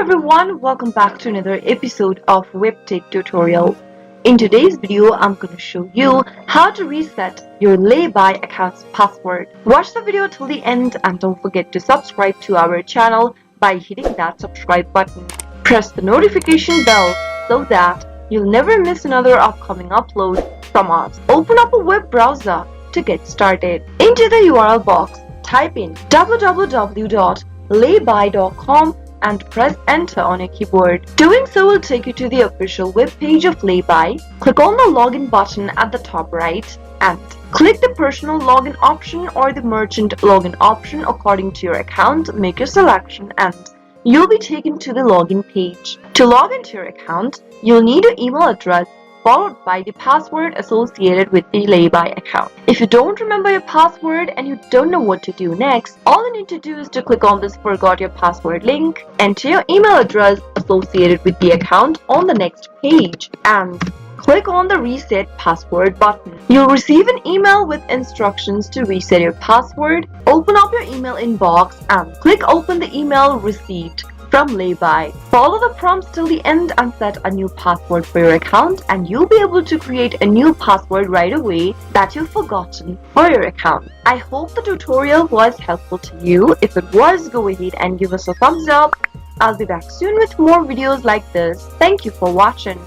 everyone, welcome back to another episode of Webtech Tutorial. In today's video, I'm going to show you how to reset your Laybuy account's password. Watch the video till the end and don't forget to subscribe to our channel by hitting that subscribe button. Press the notification bell so that you'll never miss another upcoming upload from us. Open up a web browser to get started. Into the URL box, type in www.laybuy.com and press enter on your keyboard. Doing so will take you to the official web page of Laybuy. Click on the login button at the top right and click the personal login option or the merchant login option according to your account. Make your selection and you'll be taken to the login page. To log into your account, you'll need your email address followed by the password associated with the Laybuy account. If you don't remember your password and you don't know what to do next, all you need to do is to click on this forgot your password link, enter your email address associated with the account on the next page, and click on the reset password button. You'll receive an email with instructions to reset your password. Open up your email inbox and click open the email received from Laybuy. Follow the prompts till the end and set a new password for your account and you'll be able to create a new password right away that you've forgotten for your account. I hope the tutorial was helpful to you. If it was, go ahead and give us a thumbs up. I'll be back soon with more videos like this. Thank you for watching.